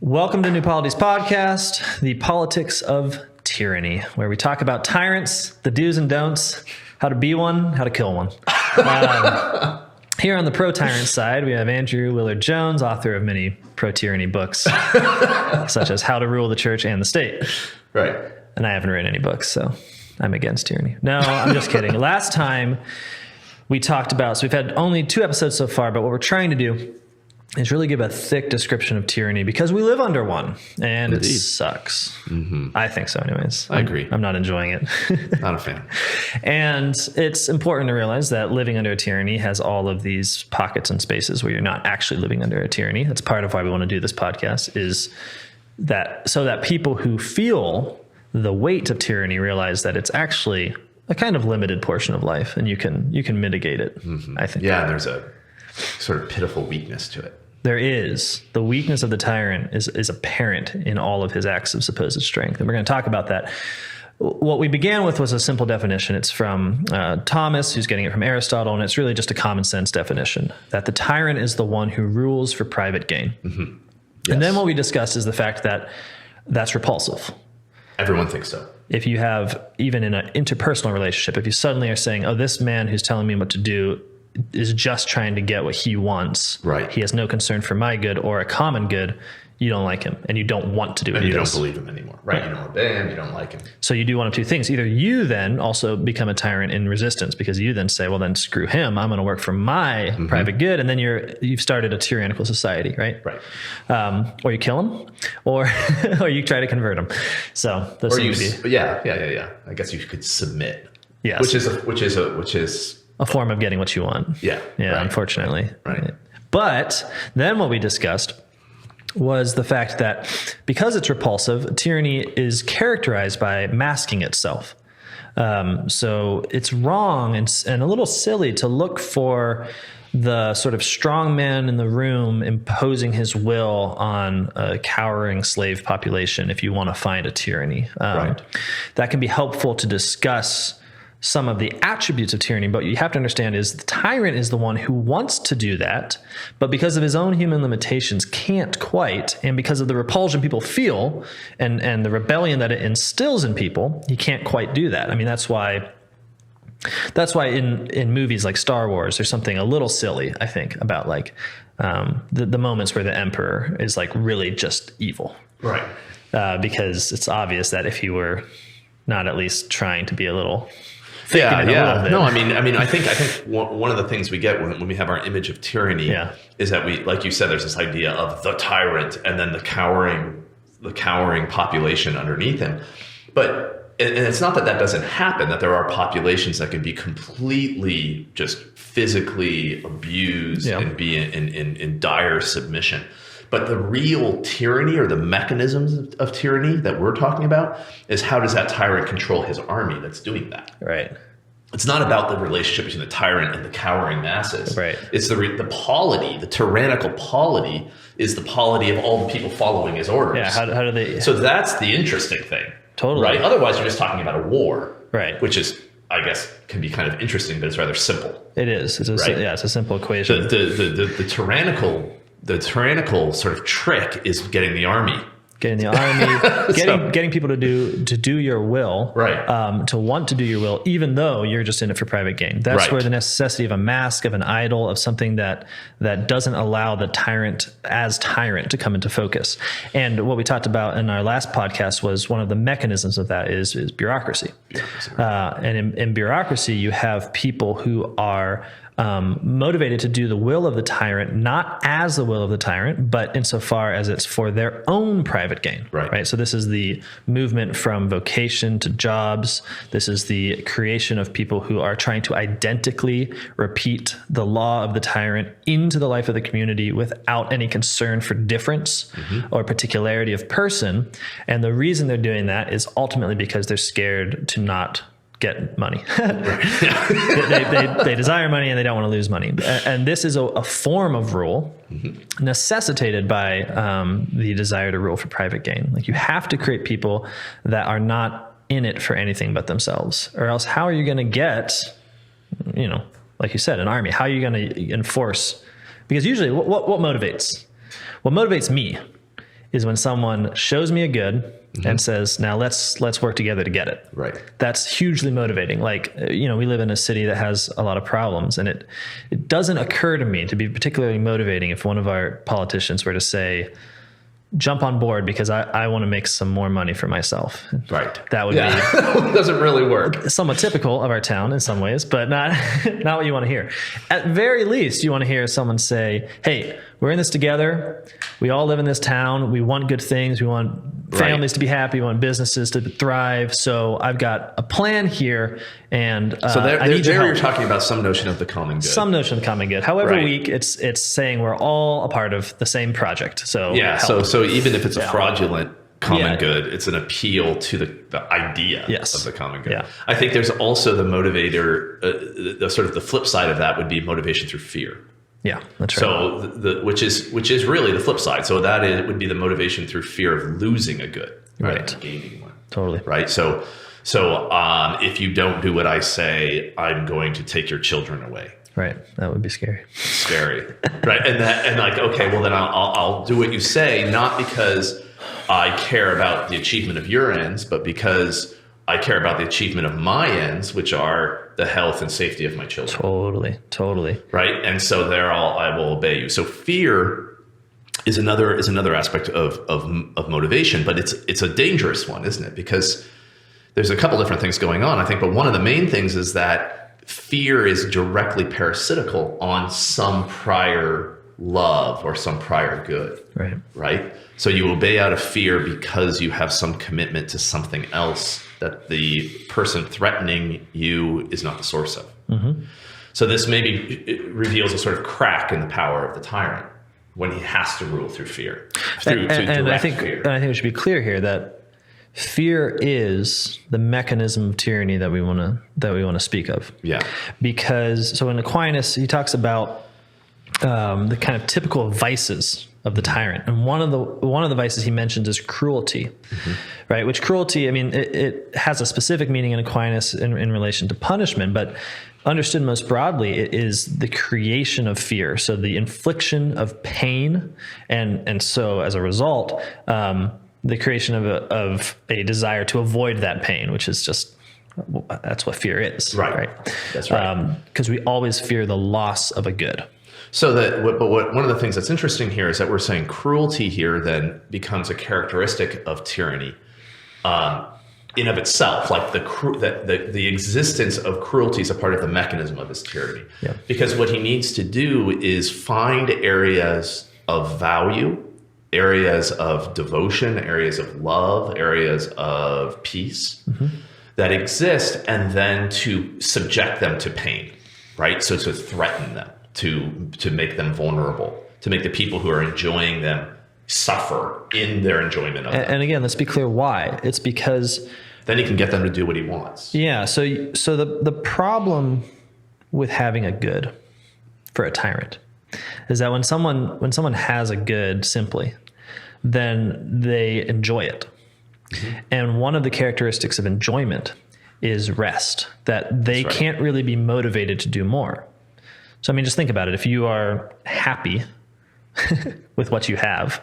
Welcome to New Polities Podcast, the politics of tyranny, where we talk about tyrants, the do's and don'ts, how to be one, how to kill one. Here on the pro-tyrant side, we have Andrew Willard-Jones, author of many pro-tyranny books, such as How to Rule the Church and the State. Right. And I haven't written any books, so I'm against tyranny. No, I'm just kidding. Last time we talked about, so we've had only 2 episodes so far, but what we're trying to do is really give a thick description of tyranny because we live under one and Indeed. It sucks. Mm-hmm. I think so anyways. I agree. I'm not enjoying it. Not a fan. And it's important to realize that living under a tyranny has all of these pockets and spaces where you're not actually living under a tyranny. That's part of why we want to do this podcast, is that so that people who feel the weight of tyranny realize that it's actually a kind of limited portion of life and you can mitigate it. Mm-hmm. I think. Yeah, there's a sort of pitiful weakness to it. There is. The weakness of the tyrant is apparent in all of his acts of supposed strength. And we're going to talk about that. What we began with was a simple definition. It's from Thomas, who's getting it from Aristotle, and it's really just a common sense definition, that the tyrant is the one who rules for private gain. Mm-hmm. Yes. And then what we discussed is the fact that that's repulsive. Everyone thinks so. If you have, even in an interpersonal relationship, if you suddenly are saying, oh, this man who's telling me what to do is just trying to get what he wants. Right. He has no concern for my good or a common good. You don't like him and you don't want to do it. And you don't believe him anymore. Right. You don't obey him. You don't like him. So you do one of 2 things. Either you then also become a tyrant in resistance because you then say, well, then screw him. I'm going to work for my private good. And then you've started a tyrannical society, right? Right. Or you kill him or you try to convert him. So those seem to be. Yeah. I guess you could submit. Yes. Which is a form of getting what you want. Yeah. Right. Unfortunately. Right. But then what we discussed was the fact that because it's repulsive, tyranny is characterized by masking itself. So it's wrong and a little silly to look for the sort of strong man in the room imposing his will on a cowering slave population if you want to find a tyranny. Right. That can be helpful to discuss some of the attributes of tyranny, but you have to understand is the tyrant is the one who wants to do that, but because of his own human limitations can't quite, and because of the repulsion people feel and the rebellion that it instills in people, he can't quite do that. I mean, that's why in movies like Star Wars, there's something a little silly, I think, about like the moments where the emperor is like really just evil. Right. Because it's obvious that if he were not at least trying to be a little... Yeah. No, I mean, I think one of the things we get when we have our image of tyranny is that we, like you said, there's this idea of the tyrant and then the cowering population underneath him. But, and it's not that doesn't happen, that there are populations that can be completely just physically abused and be in dire submission. But the real tyranny or the mechanisms of tyranny that we're talking about is how does that tyrant control his army that's doing that? Right. It's not about the relationship between the tyrant and the cowering masses. Right. It's the polity, the tyrannical polity is the polity of all the people following his orders. Yeah. How do they? So that's the interesting thing. Totally. Right. Otherwise, you're just talking about a war. Right. Which is, I guess, can be kind of interesting, but it's rather simple. It is. It's a simple equation. The tyrannical sort of trick is getting the army, getting people to do your will, right? To want to do your will, even though you're just in it for private gain. That's where the necessity of a mask, of an idol, of something that doesn't allow the tyrant as tyrant to come into focus. And what we talked about in our last podcast was one of the mechanisms of that is bureaucracy. And in bureaucracy, you have people who are motivated to do the will of the tyrant, not as the will of the tyrant, but insofar as it's for their own private gain. Right. So this is the movement from vocation to jobs. This is the creation of people who are trying to identically repeat the law of the tyrant into the life of the community without any concern for difference or particularity of person. And the reason they're doing that is ultimately because they're scared to not get money. They desire money and they don't want to lose money. And this is a form of rule necessitated by the desire to rule for private gain. Like you have to create people that are not in it for anything but themselves, or else how are you going to get, like you said, an army? How are you going to enforce? Because usually what motivates? What motivates me is when someone shows me a good and says, now let's work together to get it. Right. That's hugely motivating. Like, we live in a city that has a lot of problems, and it doesn't occur to me to be particularly motivating if one of our politicians were to say, jump on board because I want to make some more money for myself. Right. That would be it doesn't really work. Somewhat typical of our town in some ways, but not what you want to hear. At very least, you want to hear someone say, hey, we're in this together. We all live in this town. We want good things. We want families to be happy. We want businesses to thrive. So I've got a plan here, and so I need your help. You're talking about some notion of the common good. Some notion of the common good. However weak, it's saying we're all a part of the same project. So so even if it's a fraudulent common good, it's an appeal to the idea of the common good. I think there's also the motivator, the sort of the flip side of that would be motivation through fear. Yeah, that's right. So which is really the flip side. So that would be the motivation through fear of losing a good, right? Gaining one. Totally. Right. So if you don't do what I say, I'm going to take your children away. Right. That would be scary. Scary. Right. And like, okay, well then I'll do what you say, not because I care about the achievement of your ends, but because I care about the achievement of my ends, which are the health and safety of my children. Totally. Right. And so I will obey you. So fear is another aspect of motivation, but it's a dangerous one, isn't it? Because there's a couple different things going on, I think, but one of the main things is that fear is directly parasitical on some prior love or some prior good. Right. So you obey out of fear because you have some commitment to something else that the person threatening you is not the source of. So this maybe reveals a sort of crack in the power of the tyrant when he has to rule through fear. And I think we should be clear here that fear is the mechanism of tyranny that we want to speak of. Yeah. Because so in Aquinas, he talks about the kind of typical vices of the tyrant, and one of the vices he mentions is cruelty, right? Which cruelty, I mean, it has a specific meaning in Aquinas in relation to punishment, but understood most broadly, it is the creation of fear, so the infliction of pain, and so as a result, the creation of a desire to avoid that pain, which is just that's what fear is, right? That's right. Because we always fear the loss of a good. So one of the things that's interesting here is that we're saying cruelty here then becomes a characteristic of tyranny in of itself, like the existence of cruelty is a part of the mechanism of his tyranny. Yeah. Because what he needs to do is find areas of value, areas of devotion, areas of love, areas of peace that exist, and then to subject them to pain, right? So to threaten them. To make them vulnerable, to make the people who are enjoying them suffer in their enjoyment of them. And again, let's be clear why. It's because then he can get them to do what he wants. Yeah. So the problem with having a good for a tyrant is that when someone has a good simply, then they enjoy it. And one of the characteristics of enjoyment is rest, that they can't really be motivated to do more. So, I mean, just think about it. If you are happy with what you have,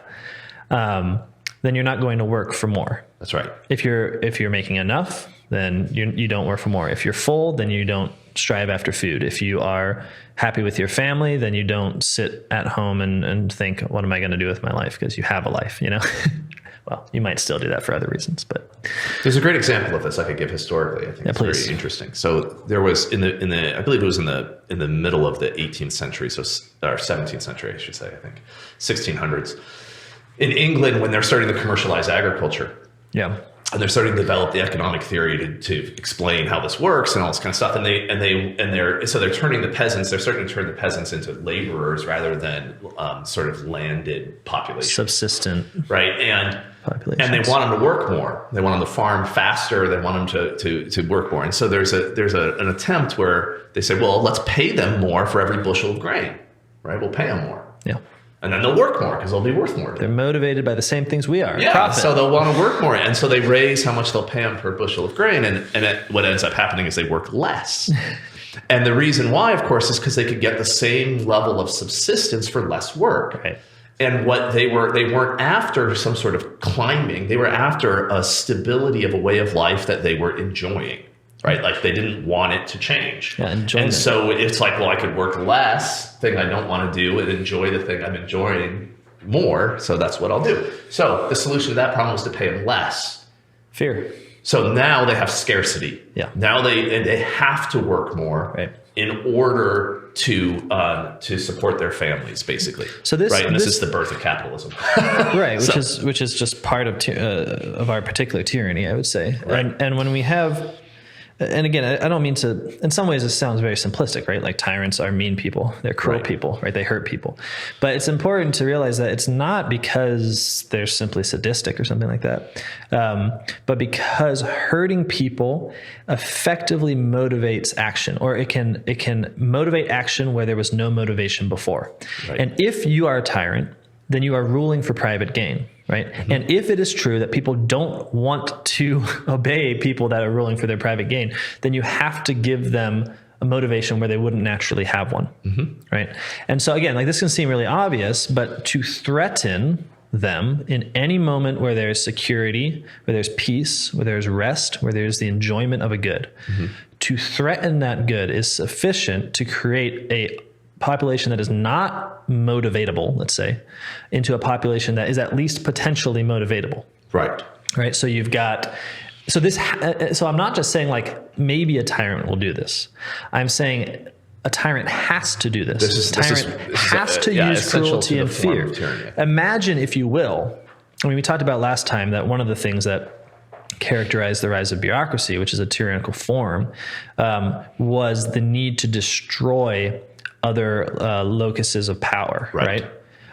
then you're not going to work for more. That's right. If you're making enough, then you don't work for more. If you're full, then you don't strive after food. If you are happy with your family, then you don't sit at home and think, what am I going to do with my life? Because you have a life, Well, you might still do that for other reasons, but there's a great example of this I could give historically. I think it's very interesting. So there was in the I believe it was in the middle of the 18th century, or 17th century, I should say, I think 1600s in England, when they're starting to commercialize agriculture. Yeah. And they're starting to develop the economic theory to explain how this works and all this kind of stuff. And they're turning the peasants. They're starting to turn the peasants into laborers rather than sort of landed population, subsistent, right? And they want them to work more. They want them to farm faster. They want them to work more. And so there's an attempt where they say, well, let's pay them more for every bushel of grain, right? We'll pay them more. Yeah. And then they'll work more because they'll be worth more. They're motivated by the same things we are. Yeah, profit. So they'll want to work more. And so they raise how much they'll pay them per bushel of grain. And what ends up happening is they work less. And the reason why, of course, is because they could get the same level of subsistence for less work. Right. And what they weren't after some sort of climbing. They were after a stability of a way of life that they were enjoying, right? Like they didn't want it to change. Yeah, and so it's like, well, I could work less, thing I don't want to do, and enjoy the thing I'm enjoying more. So that's what I'll do. So the solution to that problem was to pay them less. Fear. So now they have scarcity. Yeah. Now they have to work more. Right. In order to support their families, basically. So this, right, and this is the birth of capitalism, right? Which is just part of our particular tyranny, I would say. Right. And when we have, and again, I don't mean to. In some ways, this sounds very simplistic, right? Like tyrants are mean people, they're cruel people, right? They hurt people. But it's important to realize that it's not because they're simply sadistic or something like that, but because hurting people effectively motivates action, or it can motivate action where there was no motivation before. Right. And if you are a tyrant, then you are ruling for private gain. Right. Mm-hmm. And if it is true that people don't want to obey people that are ruling for their private gain, then you have to give them a motivation where they wouldn't naturally have one. Mm-hmm. Right. And so again, like this can seem really obvious, but to threaten them in any moment where there's security, where there's peace, where there's rest, where there's the enjoyment of a good, to threaten that good is sufficient to create a population that is not motivatable, let's say, into a population that is at least potentially motivatable. Right. Right. So you've got, so I'm not just saying like maybe a tyrant will do this. I'm saying a tyrant has to do this. This has to use cruelty and fear. Imagine, if you will, I mean, we talked about last time that one of the things that characterized the rise of bureaucracy, which is a tyrannical form, was the need to destroy other locuses of power, right?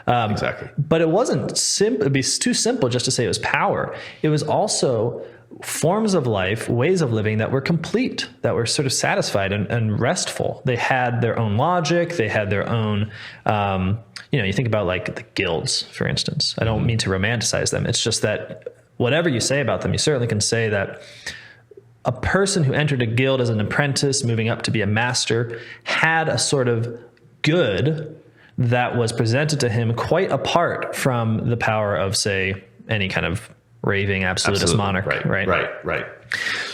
Exactly. But it wasn't simple. It'd be too simple just to say it was power. It was also forms of life, ways of living that were complete, that were sort of satisfied and restful. They had their own logic. They had their own, you think about like the guilds, for instance. I don't mean to romanticize them. It's just that whatever you say about them, you certainly can say that a person who entered a guild as an apprentice, moving up to be a master, had a sort of good that was presented to him quite apart from the power of, say, any kind of raving absolutist monarch. Right.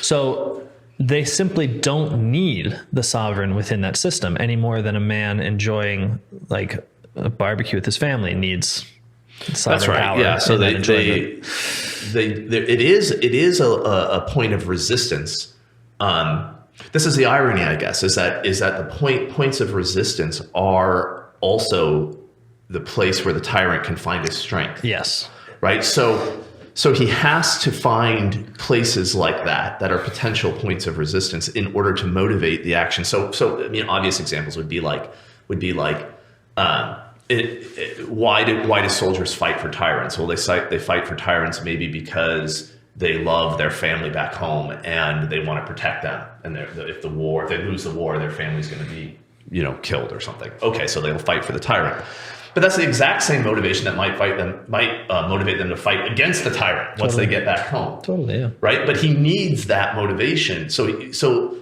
So they simply don't need the sovereign within that system any more than a man enjoying like a barbecue with his family needs sovereign That's right. power. Yeah. So it is a point of resistance. This is the irony, I guess, is that the points of resistance are also the place where the tyrant can find his strength. Yes. Right. So he has to find places like that are potential points of resistance in order to motivate the action. So I mean, obvious examples would be like why do soldiers fight for tyrants? Well, they fight for tyrants maybe because they love their family back home and they want to protect them. And if they lose the war, their family's going to be, killed or something. Okay, so they'll fight for the tyrant. But that's the exact same motivation that might motivate them to fight against the tyrant once they get back home. Totally, yeah. Right, but he needs that motivation. So the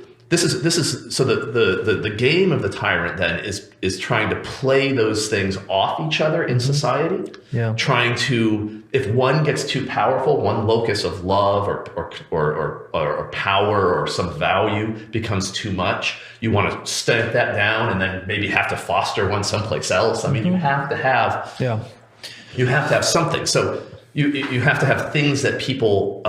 game of the tyrant then is trying to play those things off each other in society. Yeah. Trying to, if one gets too powerful, one locus of love or power or some value becomes too much, you want to stamp that down and then maybe have to foster one someplace else. I mean, you have to have something. So you have to have things that people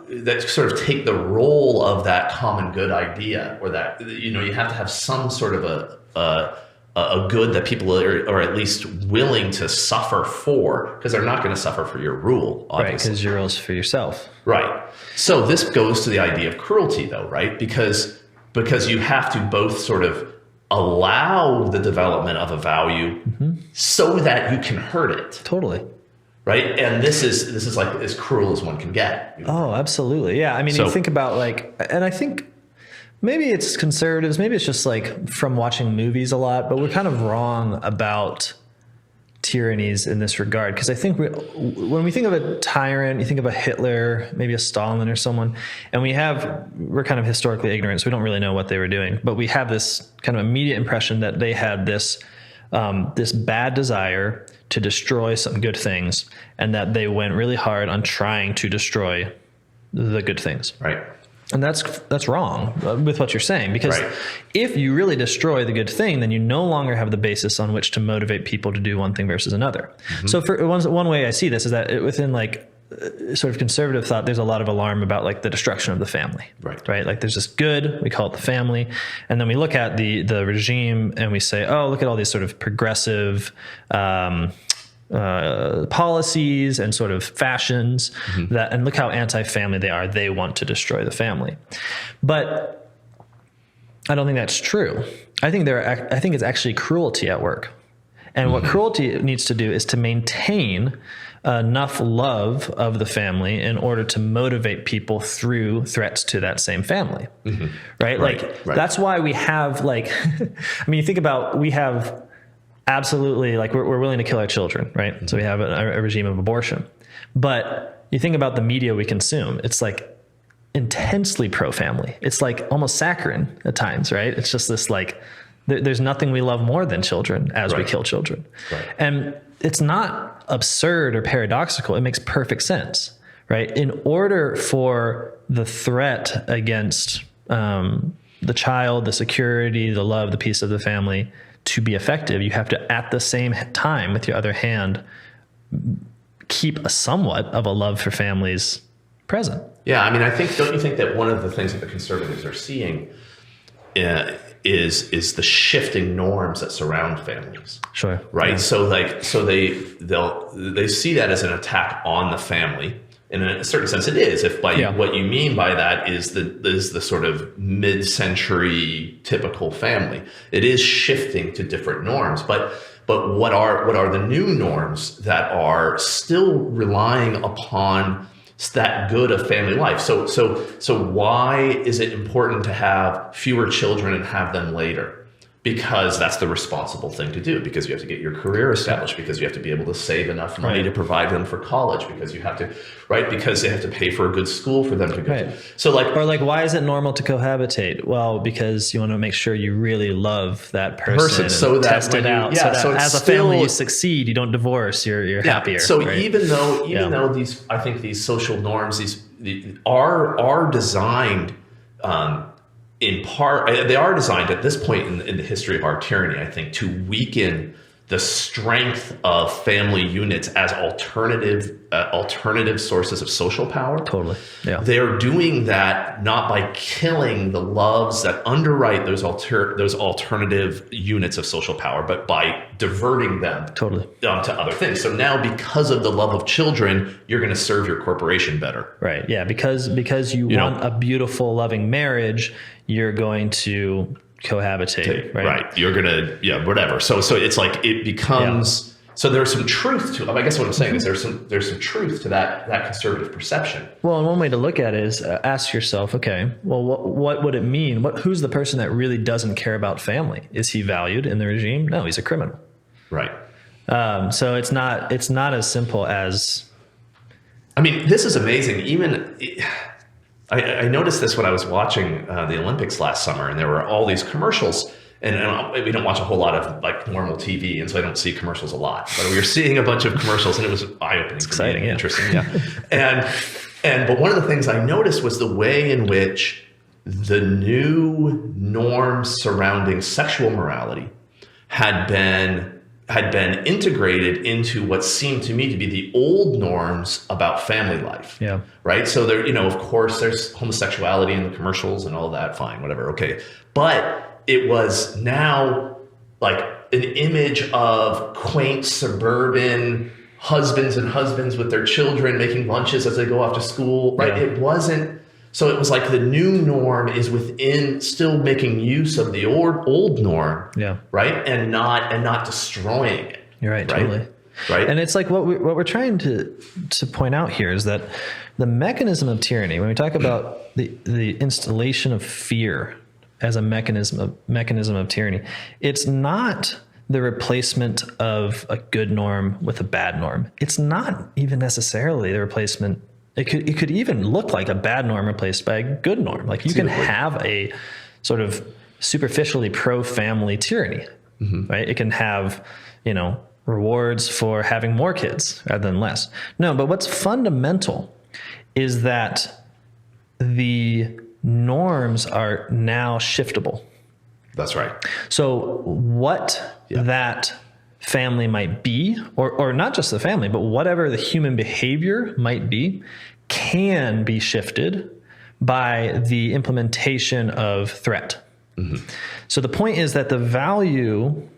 that sort of take the role of that common good idea, or that you have to have some sort of a good that people are at least willing to suffer for, because they're not going to suffer for your rule, obviously. Right, because your rule's for yourself. Right. So this goes to the idea of cruelty, though, right? Because you have to both sort of allow the development of a value so that you can hurt it. Totally. Right. And this is like as cruel as one can get. Oh, absolutely. Yeah. I mean, you think about and I think maybe it's conservatives, maybe it's just like from watching movies a lot, but we're kind of wrong about tyrannies in this regard. Because I think when we think of a tyrant, you think of a Hitler, maybe a Stalin or someone, and we're kind of historically ignorant, so we don't really know what they were doing. But we have this kind of immediate impression that they had this this bad desire to destroy some good things, and that they went really hard on trying to destroy the good things. Right. And that's wrong with what you're saying, because if you really destroy the good thing, then you no longer have the basis on which to motivate people to do one thing versus another. Mm-hmm. So for one way I see this is that within like sort of conservative thought, there's a lot of alarm about like the destruction of the family, right? Like there's this good, we call it the family. And then we look at the regime and we say, oh, look at all these sort of progressive, policies and sort of fashions that, and look how anti-family they are. They want to destroy the family, but I don't think that's true. I think it's actually cruelty at work. And what cruelty needs to do is to maintain enough love of the family in order to motivate people through threats to that same family. Right. That's why we have like, I mean, you think about, we have absolutely, like we're willing to kill our children, right? So we have a regime of abortion. But you think about the media we consume, it's like intensely pro-family. It's like almost saccharine at times, right? It's just this like, there's nothing we love more than children as we kill children. And it's not absurd or paradoxical. It makes perfect sense, right? In order for the threat against the child, the security, the love, the peace of the family to be effective, you have to, at the same time, with your other hand, keep a somewhat of a love for families present. Yeah, I mean, don't you think that one of the things that the conservatives are seeing is the shifting norms that surround families? Sure. Right. Yeah. So they see that as an attack on the family. In a certain sense, it is. If by what you mean by that is the sort of mid-century typical family, it is shifting to different norms. But what are the new norms that are still relying upon that good of family life? So why is it important to have fewer children and have them later? Because that's the responsible thing to do, because you have to get your career established, because you have to be able to save enough money to provide them for college, because you have to, because they have to pay for a good school for them to go to. So why is it normal to cohabitate? Well, because you want to make sure you really love that person so that test it out. So that as a family you succeed, you don't divorce, you're happier. So even though these, I think these social norms, are designed, in part, they are designed at this point in the history of our tyranny, I think, to weaken the strength of family units as alternative sources of social power. Totally. Yeah. They're doing that not by killing the loves that underwrite those alternative units of social power, but by diverting them to other things. So now, because of the love of children, you're going to serve your corporation better. Right. Yeah. Because you want a beautiful, loving marriage, you're going to cohabitate, right? You're gonna, whatever. So it's like it becomes. So there's some truth to. I guess what I'm saying is there's some truth to that conservative perception. Well, and one way to look at it is ask yourself, okay, well, what would it mean? Who's the person that really doesn't care about family? Is he valued in the regime? No, he's a criminal. Right. So it's not as simple as. I mean, this is amazing. Even. I noticed this when I was watching the Olympics last summer, and there were all these commercials, and we don't watch a whole lot of like normal TV, and so I don't see commercials a lot, but we were seeing a bunch of commercials, and it was eye-opening. It's exciting, interesting. But one of the things I noticed was the way in which the new norms surrounding sexual morality had been integrated into what seemed to me to be the old norms about family life. Yeah. Right. So there, of course, there's homosexuality in the commercials and all that. Fine, whatever. Okay. But it was now like an image of quaint suburban husbands with their children making lunches as they go off to school. Right. Yeah. It wasn't. So it was like the new norm is within, still making use of the old norm, right, and not destroying it. You're right, totally. Right, and it's like what we're trying to point out here is that the mechanism of tyranny, when we talk about the installation of fear as a mechanism of tyranny, it's not the replacement of a good norm with a bad norm. It's not even necessarily the replacement. It could even look like a bad norm replaced by a good norm. Like you can have a sort of superficially pro-family tyranny, right? It can have, rewards for having more kids rather than less. No, but what's fundamental is that the norms are now shiftable. That's right. So what that family might be, or not just the family, but whatever the human behavior might be, can be shifted by the implementation of threat. So the point is that the value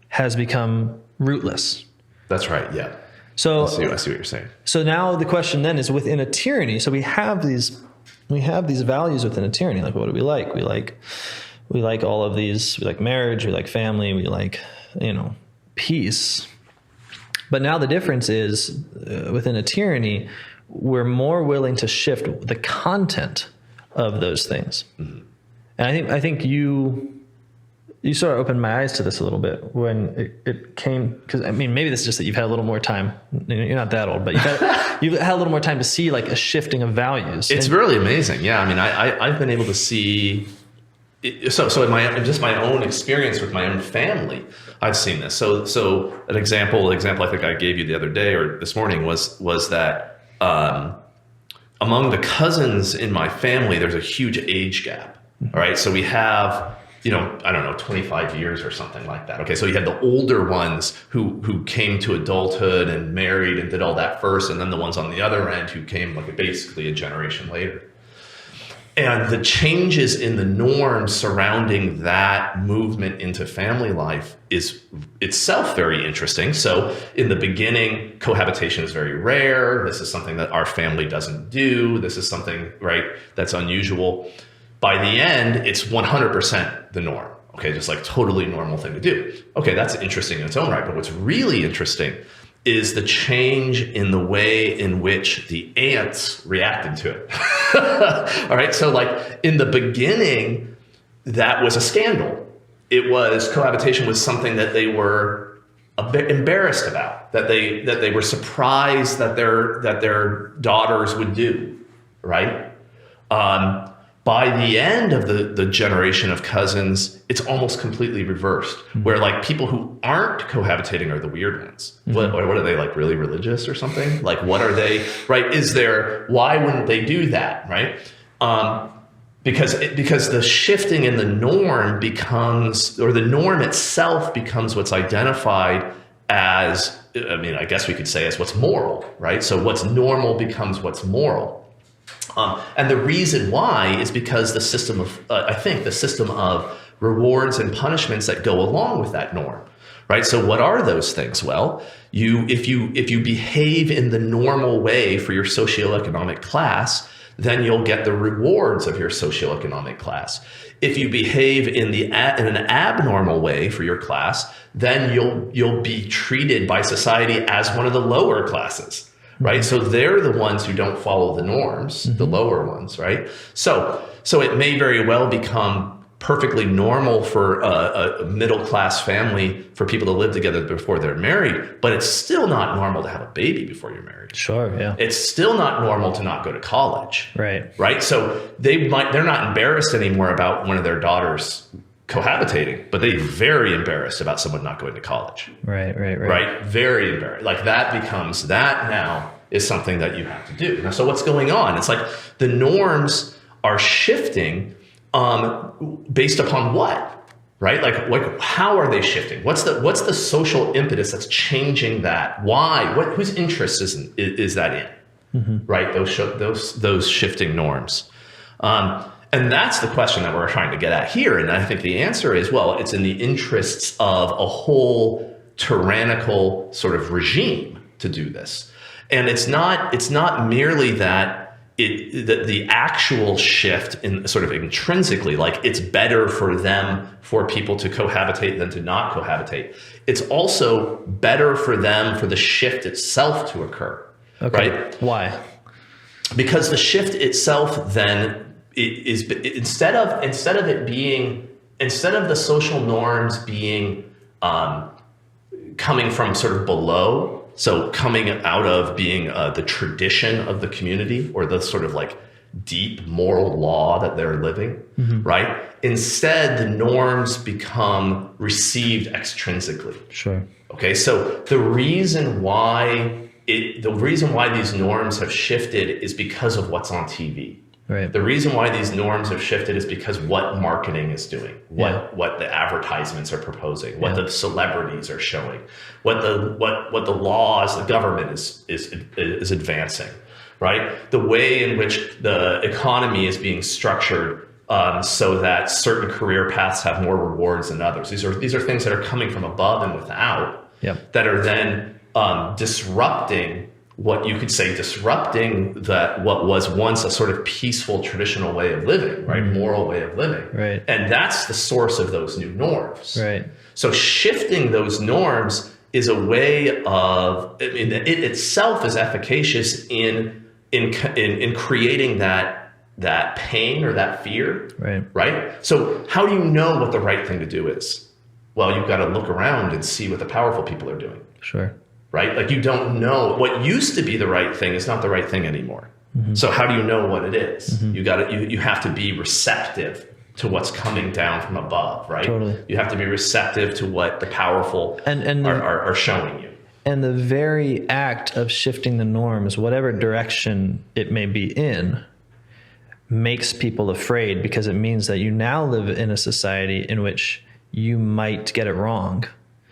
has become rootless. That's right. Yeah. So I see what you're saying. So now the question then is, within a tyranny, so we have these values within a tyranny. Like, what do we like? We like all of these. We like marriage. We like family. We like, peace. But now the difference is, within a tyranny, we're more willing to shift the content of those things. And I think you sort of opened my eyes to this a little bit when it came, because maybe this is just that you've had a little more time. You're not that old, but you've had a little more time to see like a shifting of values. It's really amazing. Yeah. I've been able to see it, so in my own experience with my own family, I've seen this. So an example I think I gave you the other day or this morning was that, among the cousins in my family, there's a huge age gap. All right. So we have, 25 years or something like that. Okay. So you had the older ones who came to adulthood and married and did all that first. And then the ones on the other end who came like basically a generation later. And the changes in the norms surrounding that movement into family life is itself very interesting. So in the beginning, cohabitation is very rare. This is something that our family doesn't do. This is something, right, that's unusual. By the end, it's 100% the norm. Okay, just like totally normal thing to do. Okay, that's interesting in its own right. But what's really interesting is the change in the way in which the ants reacted to it. All right, so like in the beginning, that was a scandal. Cohabitation was something that they were a bit embarrassed about, that they were surprised that their daughters would do, right? By the end of the generation of cousins, it's almost completely reversed, where like people who aren't cohabitating are the weird ones. What are they, like really religious or something? Like, what are they, right? Why wouldn't they do that, right? Because the shifting in the norm becomes, or the norm itself becomes what's identified as, I guess we could say as what's moral, right? So what's normal becomes what's moral. And the reason why is because the system of rewards and punishments that go along with that norm, right? So what are those things? Well, if you behave in the normal way for your socioeconomic class, then you'll get the rewards of your socioeconomic class. If you behave in an abnormal way for your class, then you'll be treated by society as one of the lower classes. Right. So they're the ones who don't follow the norms, the lower ones. Right. So it may very well become perfectly normal for a middle class family for people to live together before they're married. But it's still not normal to have a baby before you're married. Sure. Yeah. It's still not normal to not go to college. Right. Right. So they're not embarrassed anymore about one of their daughters cohabitating, but they're very embarrassed about someone not going to college. Right. Very embarrassed. Like that now is something that you have to do. Now, so what's going on? It's like the norms are shifting based upon what, right? Like how are they shifting? What's the social impetus that's changing that? Why? Whose interest is that in? Right? Those shifting norms. And that's the question that we're trying to get at here. And I think the answer is, well, it's in the interests of a whole tyrannical sort of regime to do this. And it's not merely that the actual shift in sort of intrinsically, like it's better for people to cohabitate than to not cohabitate. It's also better for them for the shift itself to occur. Okay. Right? Why? Because the shift itself then is instead of the social norms being coming from sort of below, so coming out of being the tradition of the community or the sort of like deep moral law that they're living, right? Instead, the norms become received extrinsically. Sure. Okay, so the reason why these norms have shifted is because of what's on TV. Right. The reason why these norms have shifted is because what marketing is doing, what the advertisements are proposing, what the celebrities are showing, what the laws, the government is advancing, right? The way in which the economy is being structured so that certain career paths have more rewards than others. These are things that are coming from above and without that are then disrupting what was once a sort of peaceful traditional way of living, right? Moral way of living. Right. And that's the source of those new norms. Right. So shifting those norms is a way of, I mean, it itself is efficacious in creating that pain or that fear. Right. So how do you know what the right thing to do is? Well, you've got to look around and see what the powerful people are doing. Sure. Right? Like you don't know what used to be the right thing is not the right thing anymore. So how do you know what it is? You have to be receptive to what's coming down from above, right? Totally. You have to be receptive to what the powerful are showing you. And the very act of shifting the norms, whatever direction it may be in, makes people afraid because it means that you now live in a society in which you might get it wrong.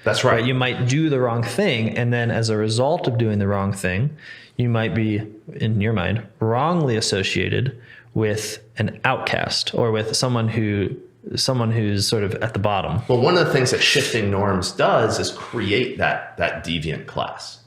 That's right. You might do the wrong thing, and then as a result of doing the wrong thing, you might be, in your mind, wrongly associated with an outcast or with someone who's sort of at the bottom. Well, one of the things that shifting norms does is create that deviant class.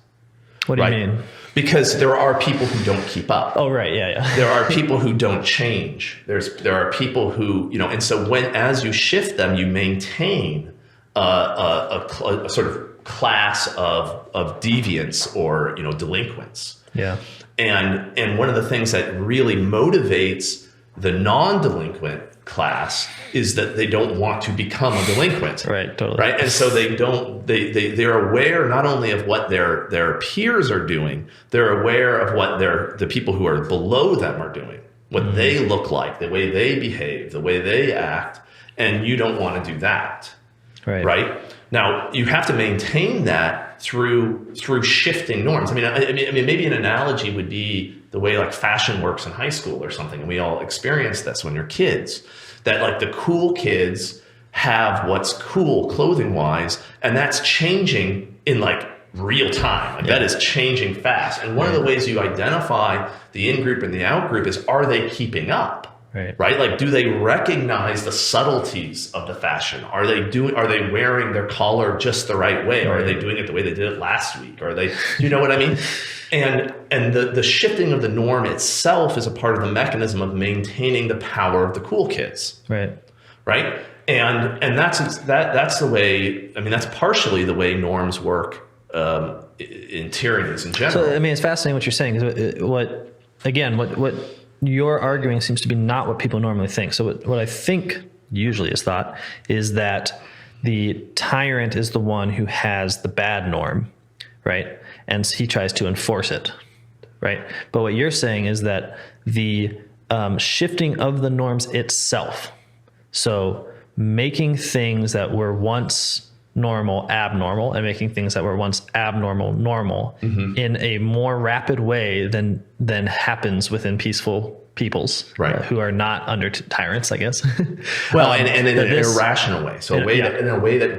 What do you mean? Because there are people who don't keep up. Oh, right. Yeah. There are people who don't change. There are people who, and so as you shift them, you maintain a sort of class of deviants or delinquents. Yeah. And one of the things that really motivates the non-delinquent class is that they don't want to become a delinquent. Right. Totally. Right. And so they're aware not only of what their peers are doing, they're aware of what the people who are below them are doing, what they look like, the way they behave, the way they act, and you don't want to do that. Right. Now you have to maintain that through shifting norms. I mean, maybe an analogy would be the way like fashion works in high school or something. And we all experience this when you're kids, that like the cool kids have what's cool clothing wise, and that's changing in like real time. Like that is changing fast. And one of the ways you identify the in-group and the out-group is, are they keeping up? Right? Like, do they recognize the subtleties of the fashion? Are they wearing their collar just the right way? Or are they doing it the way they did it last week? Or do you know what I mean? And the shifting of the norm itself is a part of the mechanism of maintaining the power of the cool kids. Right? And that's the way, I mean, that's partially the way norms work in tyrannies in general. So, I mean, it's fascinating what you're saying, because what you're arguing seems to be not what people normally think. So what I think usually is thought is that the tyrant is the one who has the bad norm, right? And he tries to enforce it, right? But what you're saying is that the shifting of the norms itself, so making things that were once normal abnormal, and making things that were once abnormal normal in a more rapid way than happens within peaceful peoples, who are not under tyrants, I guess. Well, and in an irrational way. So in a way that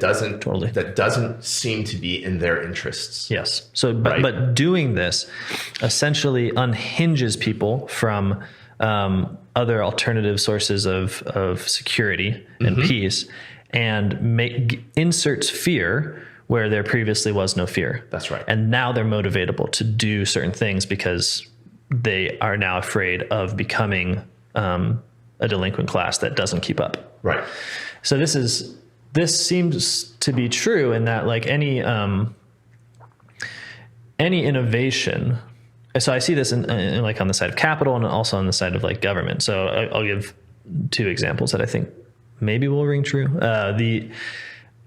doesn't seem to be in their interests. Yes. So, but doing this essentially unhinges people from other alternative sources of security and peace, and inserts fear where there previously was no fear. That's right. And now they're motivatable to do certain things because they are now afraid of becoming a delinquent class that doesn't keep up. Right. So this seems to be true in that, like, any innovation. So I see this in like on the side of capital and also on the side of like government. So I'll give two examples that I think maybe will ring true.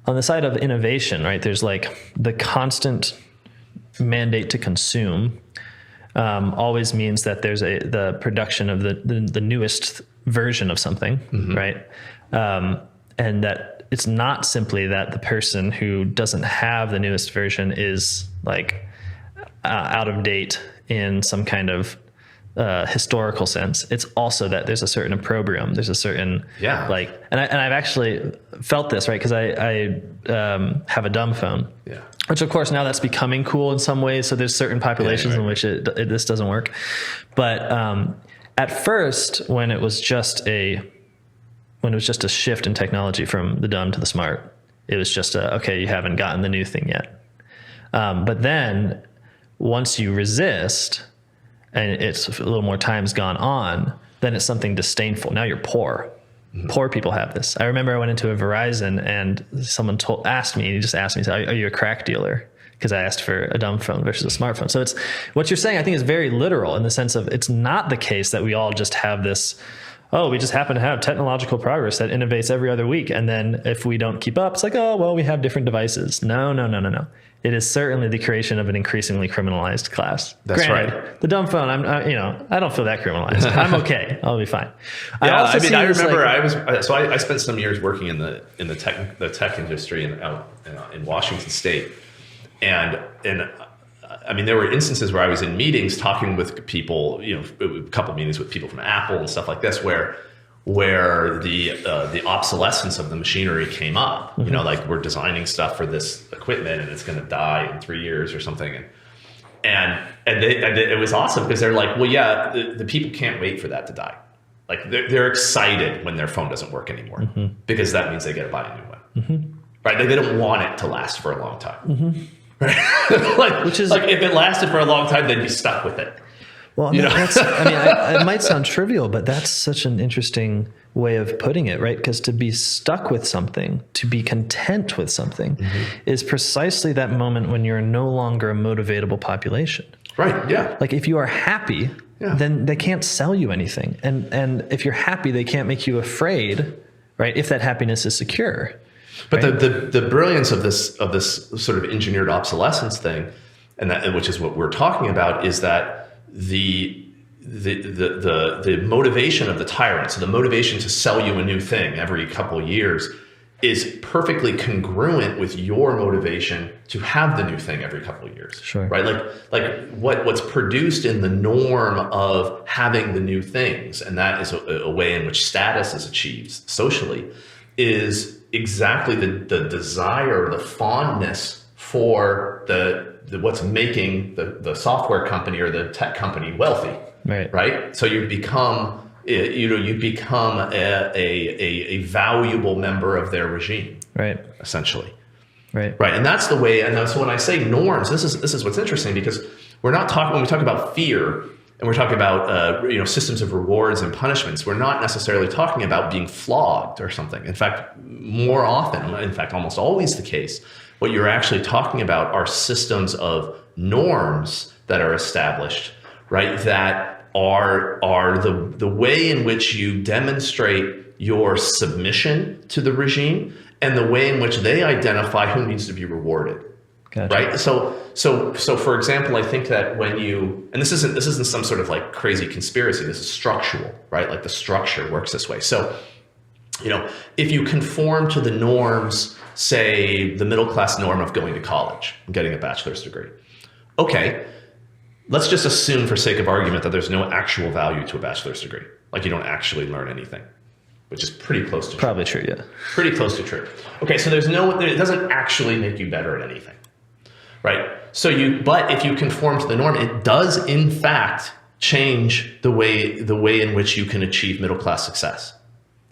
On the side of innovation, right, there's like the constant mandate to consume always means that there's the production of the newest version of something, right? And that it's not simply that the person who doesn't have the newest version is like out of date in some kind of historical sense. It's also that there's a certain opprobrium. There's a certain like, and I've actually felt this, right? Because I have a dumb phone, which of course now that's becoming cool in some ways. So there's certain populations in which this doesn't work. But at first, when it was just a shift in technology from the dumb to the smart, it was just okay, you haven't gotten the new thing yet. But then once you resist, and it's a little more time's gone on, then it's something disdainful. Now you're poor. Poor people have this. I remember I went into a Verizon and someone asked me, are you a crack dealer? Because I asked for a dumb phone versus a smartphone. So it's what you're saying, I think, is very literal in the sense of it's not the case that we all just have this, we just happen to have technological progress that innovates every other week. And then if we don't keep up, it's like, we have different devices. No. It is certainly the creation of an increasingly criminalized class. That's Granted, right. The dumb phone, I don't feel that criminalized. I'm okay. I'll be fine. I remember I spent some years working in the tech industry in Washington State, and I mean, there were instances where I was in meetings talking with people, a couple of meetings with people from Apple and stuff like this, where the obsolescence of the machinery came up. Like we're designing stuff for this equipment and it's going to die in 3 years or something. And it was awesome because they're like, the people can't wait for that to die. Like they're excited when their phone doesn't work anymore because that means they get to buy a new one. Right? They don't want it to last for a long time. Right? Which is like if it lasted for a long time, they'd be stuck with it. Well, it might sound trivial, but that's such an interesting way of putting it, right? Because to be stuck with something, to be content with something, is precisely that moment when you're no longer a motivatable population. Right, yeah. Like if you are happy, then they can't sell you anything. And if you're happy, they can't make you afraid, right? If that happiness is secure. But right? the brilliance of this sort of engineered obsolescence thing, and which is what we're talking about, is that the motivation of the tyrant, so the motivation to sell you a new thing every couple of years, is perfectly congruent with your motivation to have the new thing every couple of years. Sure. Right? Like what's produced in the norm of having the new things, and that is a way in which status is achieved socially, is exactly the desire, the fondness for the what's making the software company or the tech company wealthy, right? So you become a valuable member of their regime, right? Essentially, right. And that's the way. And so when I say norms, this is what's interesting, because we're not talking when we talk about fear and we're talking about systems of rewards and punishments. We're not necessarily talking about being flogged or something. In fact, more often, in fact, almost always the case, what you're actually talking about are systems of norms that are established, right? That are the way in which you demonstrate your submission to the regime and the way in which they identify who needs to be rewarded. Gotcha. Right. So for example, I think that when and this isn't some sort of like crazy conspiracy, this is structural, right? Like the structure works this way. So, if you conform to the norms, say the middle class norm of going to college and getting a bachelor's degree. Okay, let's just assume for sake of argument that there's no actual value to a bachelor's degree. Like you don't actually learn anything, which is pretty close to probably true. Yeah. Pretty close to true. Okay, so it doesn't actually make you better at anything. Right. But if you conform to the norm, it does in fact change the way in which you can achieve middle class success.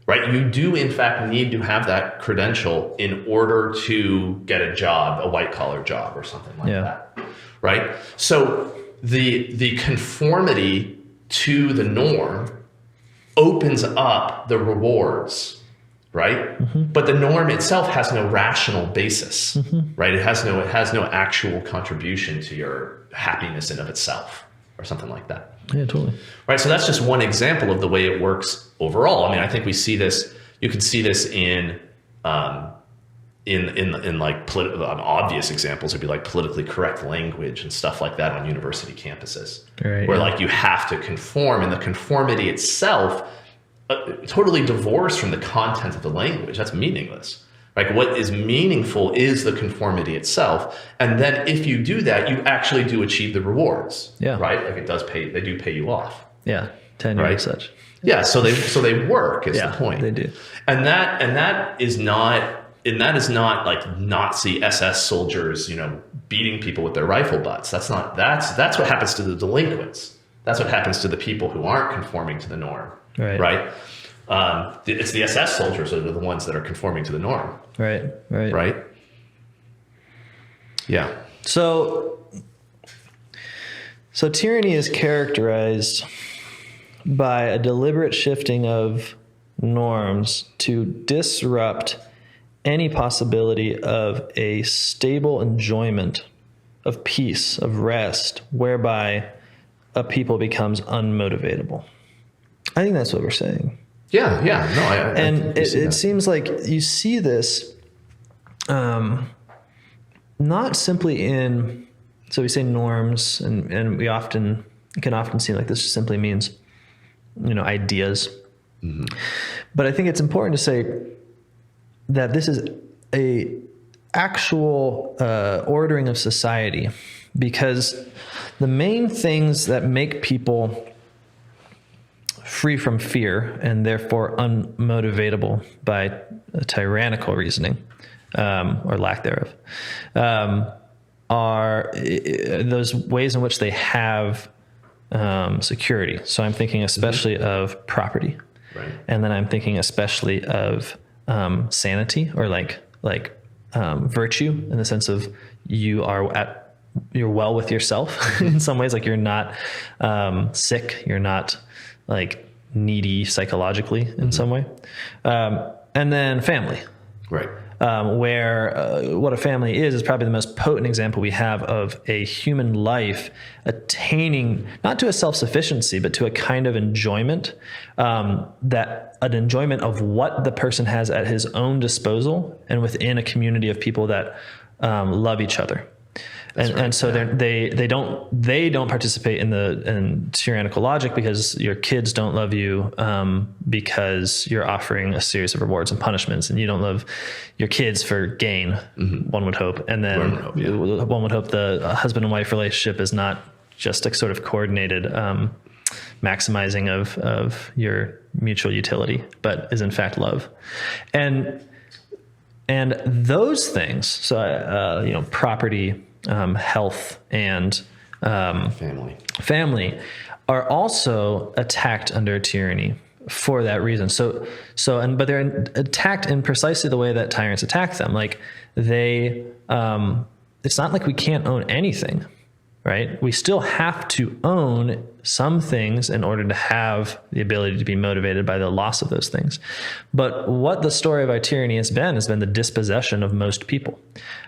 Right. You do in fact need to have that credential in order to get a job, a white collar job or something like that. Right. So the conformity to the norm opens up the rewards. Right. But the norm itself has no rational basis. Right. It has no actual contribution to your happiness in of itself or something like that. Yeah, totally. Right. So that's just one example of the way it works overall. I mean, I think we see this. You can see this in in like obvious examples would be like politically correct language and stuff like that on university campuses, right, where like you have to conform, and the conformity itself totally divorced from the content of the language. That's meaningless. Like what is meaningful is the conformity itself, and then if you do that, you actually do achieve the rewards. Yeah. Right. Like they do pay you off. Yeah. Tenure and such. Yeah. So they work is the point. They do. And that is not like Nazi SS soldiers, beating people with their rifle butts. That's what happens to the delinquents. That's what happens to the people who aren't conforming to the norm. Right. It's the SS soldiers that are the ones that are conforming to the norm. Right. Yeah. So tyranny is characterized by a deliberate shifting of norms to disrupt any possibility of a stable enjoyment of peace, of rest, whereby a people becomes unmotivatable. I think that's what we're saying. Yeah. No, it seems like you see this not simply in, so we say norms, and it can often seem like this just simply means, ideas. Mm-hmm. But I think it's important to say that this is a actual ordering of society, because the main things that make people free from fear and therefore unmotivatable by a tyrannical reasoning or lack thereof are those ways in which they have security. So I'm thinking especially of property, right. And then I'm thinking especially of sanity, or like virtue, in the sense of you're well with yourself in some ways, like you're not sick, you're not like needy psychologically in some way, and then family, right? Where what a family is probably the most potent example we have of a human life attaining not to a self-sufficiency, but to a kind of enjoyment, that an enjoyment of what the person has at his own disposal and within a community of people that love each other. And so they don't participate in tyrannical logic, because your kids don't love you because you're offering a series of rewards and punishments, and you don't love your kids for gain. Mm-hmm. One would hope, and then one would hope the husband and wife relationship is not just a sort of coordinated maximizing of your mutual utility, but is in fact love, and those things. So property, health, and family are also attacked under tyranny for that reason. But they're attacked in precisely the way that tyrants attack them. Like they, it's not like we can't own anything, right? We still have to own some things in order to have the ability to be motivated by the loss of those things. But what the story of our tyranny has been the dispossession of most people.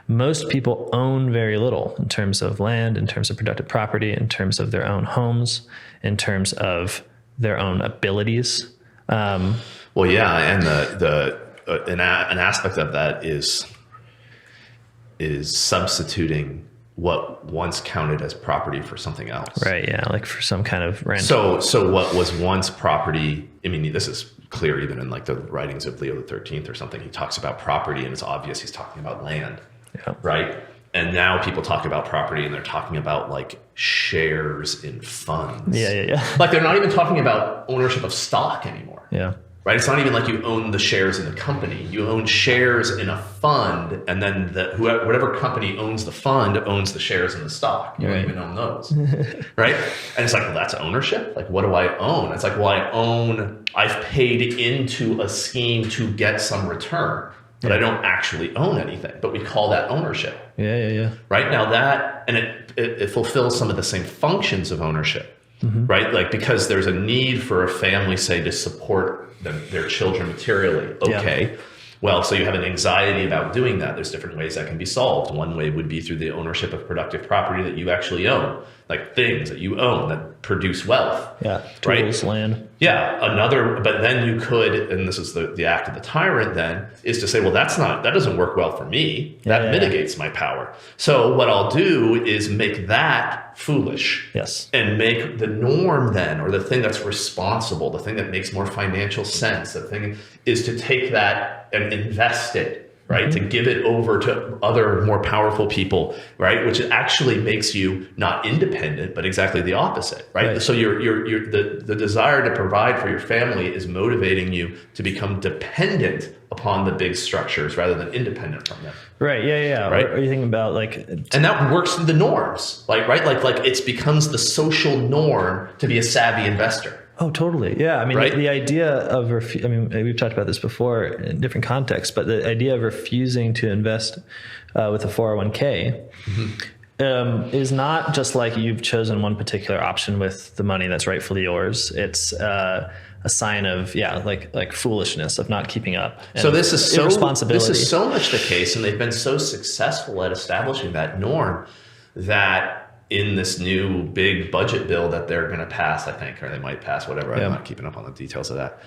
Most people own very little in terms of land, in terms of productive property, in terms of their own homes, in terms of their own abilities. And an aspect of that is substituting what once counted as property for something else. Right. Yeah. Like for some kind of rental. So what was once property, I mean, this is clear even in like the writings of Leo XIII or something. He talks about property, and it's obvious he's talking about land. Yeah. Right. And now people talk about property, and they're talking about like shares in funds. Yeah. Like they're not even talking about ownership of stock anymore. Yeah. Right. It's not even like you own the shares in the company. You own shares in a fund, and then whatever company owns the fund owns the shares in the stock. You don't even own those. Right. And it's like, well, that's ownership. Like, what do I own? It's like, well, I've paid into a scheme to get some return, but I don't actually own anything. But we call that ownership. Yeah. Right. Now it fulfills some of the same functions of ownership. Mm-hmm. Right? Like, because there's a need for a family, say, to support their children materially. Okay. Yeah. Well, so you have an anxiety about doing that. There's different ways that can be solved. One way would be through the ownership of productive property that you actually own. like things that you own that produce wealth. Yeah, tools, right? land. Yeah, but then you could, and this is the act of the tyrant then, is to say, well, that doesn't work well for me. That mitigates my power. So what I'll do is make that foolish. Yes. And make the norm then, or the thing that's responsible, the thing that makes more financial sense, the thing is to take that and invest it. Right, to give it over to other more powerful people, right, which actually makes you not independent, but exactly the opposite, right? So the desire to provide for your family is motivating you to become dependent upon the big structures rather than independent from them. Right. Yeah. Right. Are you thinking about and that works through the norms, like it becomes the social norm to be a savvy investor. Oh, totally. Yeah. I mean, the idea of, we've talked about this before in different contexts, but the idea of refusing to invest with a 401k is not just like you've chosen one particular option with the money that's rightfully yours. It's a sign of, like foolishness, of not keeping up. So this is irresponsibility. This is so much the case, and they've been so successful at establishing that norm that in this new big budget bill that they're going to pass, I think, or they might pass, whatever. I'm not keeping up on the details of that.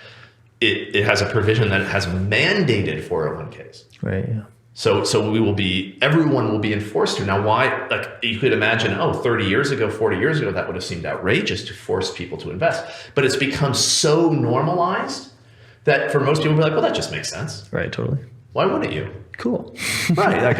It has a provision that it has mandated 401ks. Right. Yeah. So everyone will be enforced to. Now, why? Like, you could imagine, 30 years ago, 40 years ago, that would have seemed outrageous to force people to invest. But it's become so normalized that for most people, we're like, well, that just makes sense. Right. Totally. Why wouldn't you? Cool. Right. Like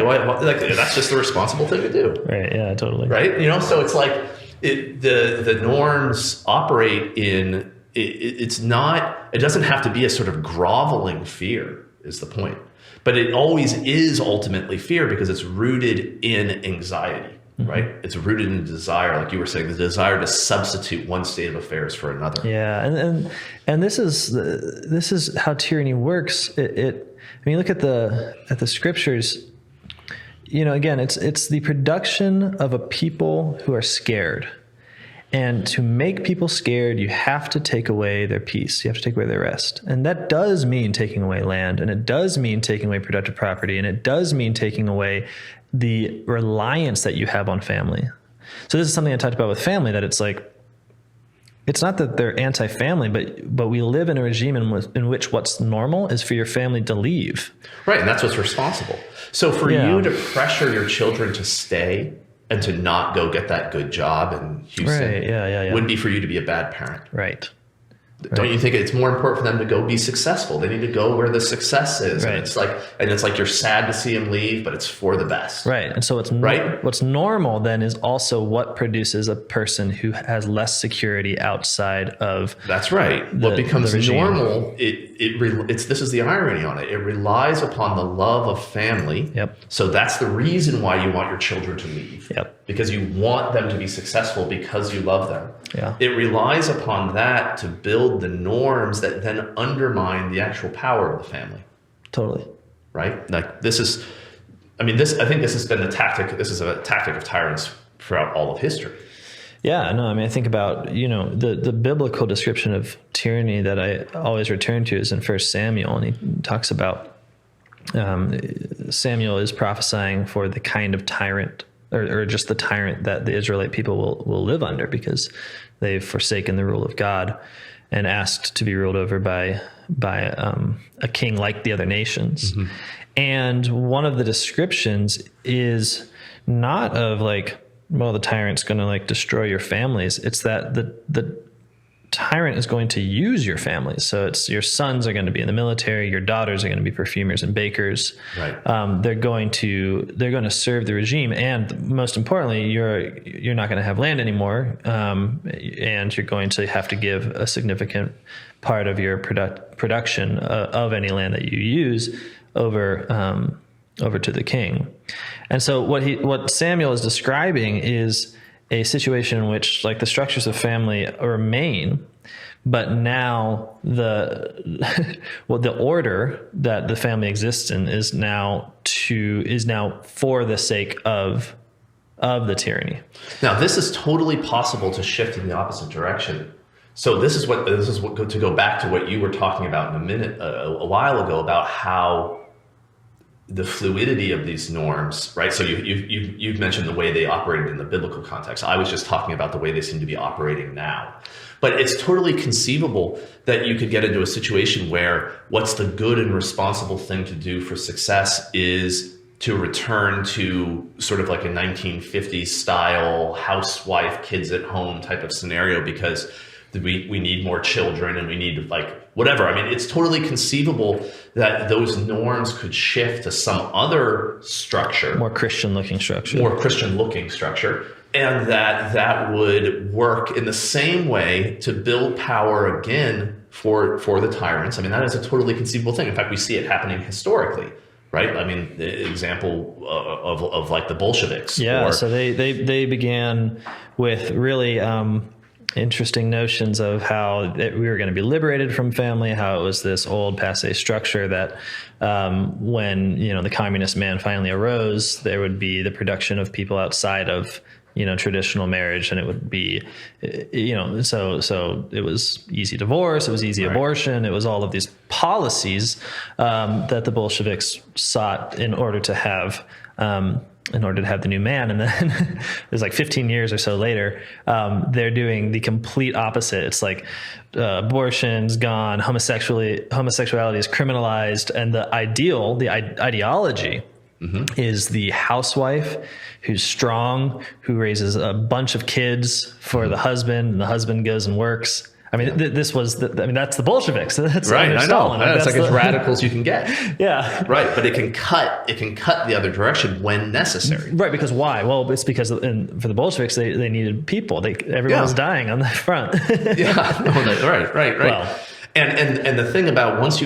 that's just the responsible thing to do. Right. Yeah, totally. Right. So it's like the norms operate in, it doesn't have to be a sort of groveling fear is the point, but it always is ultimately fear because it's rooted in anxiety, right? It's rooted in desire. Like you were saying, the desire to substitute one state of affairs for another. Yeah. And this is how tyranny works. When you look at the scriptures, again, it's the production of a people who are scared. And to make people scared, you have to take away their peace. You have to take away their rest. And that does mean taking away land, and it does mean taking away productive property, and it does mean taking away the reliance that you have on family. So this is something I talked about with family, that it's like, it's not that they're anti-family, but we live in a regime in which what's normal is for your family to leave. Right, and that's what's responsible. So for you to pressure your children to stay and to not go get that good job in Houston would be for you to be a bad parent. Right. Don't you think it's more important for them to go be successful? They need to go where the success is. Right. And it's like you're sad to see them leave, but it's for the best. Right. And so what's normal then is also what produces a person who has less security outside of. That's right. What becomes normal, this is the irony on it. It relies upon the love of family. Yep. So that's the reason why you want your children to leave. Yep. Because you want them to be successful because you love them. Yeah. It relies upon that to build the norms that then undermine the actual power of the family. Totally. Right? Like I think this has been this is a tactic of tyrants throughout all of history. Yeah, no, I think about, the biblical description of tyranny that I always return to is in 1 Samuel, and he talks about Samuel is prophesying for the kind of tyrant or just the tyrant that the Israelite people will live under because they've forsaken the rule of God and asked to be ruled over by a king like the other nations. Mm-hmm. And one of the descriptions is not of the tyrant's going to destroy your families. It's that the tyrant is going to use your families. So it's your sons are going to be in the military, your daughters are going to be perfumers and bakers. Right. They're going to serve the regime, and most importantly, you're not going to have land anymore, and you're going to have to give a significant part of your production of any land that you use over to the king. And so what Samuel is describing is a situation in which the structures of family remain, but now the order that the family exists in is now for the sake of the tyranny. Now this is totally possible to shift in the opposite direction. So this is what to go back to what you were talking about in a while ago about how the fluidity of these norms, right? So you've mentioned the way they operated in the biblical context. I was just talking about the way they seem to be operating now. But it's totally conceivable that you could get into a situation where what's the good and responsible thing to do for success is to return to sort of like a 1950s style housewife, kids at home type of scenario, because we need more children and we need like whatever. I mean, it's totally conceivable that those norms could shift to some other structure. More Christian looking structure. And that would work in the same way to build power again for the tyrants. I mean, that is a totally conceivable thing. In fact, we see it happening historically, right? I mean, the example of like the Bolsheviks. Yeah, so they began with really interesting notions of how we were going to be liberated from family, how it was this old passé structure that when, the communist man finally arose, there would be the production of people outside of traditional marriage, and it would be, so it was easy divorce, it was easy abortion, it was all of these policies that the Bolsheviks sought in order to have the new man. And then it was like 15 years or so later, they're doing the complete opposite. It's like abortion's gone, homosexuality is criminalized, and the ideology is the housewife who's strong, who raises a bunch of kids for the husband, and the husband goes and works. I mean, that's the Bolsheviks. That's right. I know. Stalin. It's like as radical as you can get. Yeah. Right. But it can cut the other direction when necessary. Right. Because why? Well, it's because for the Bolsheviks, they needed people. Everyone was dying on the front. Right. Well, and the thing about once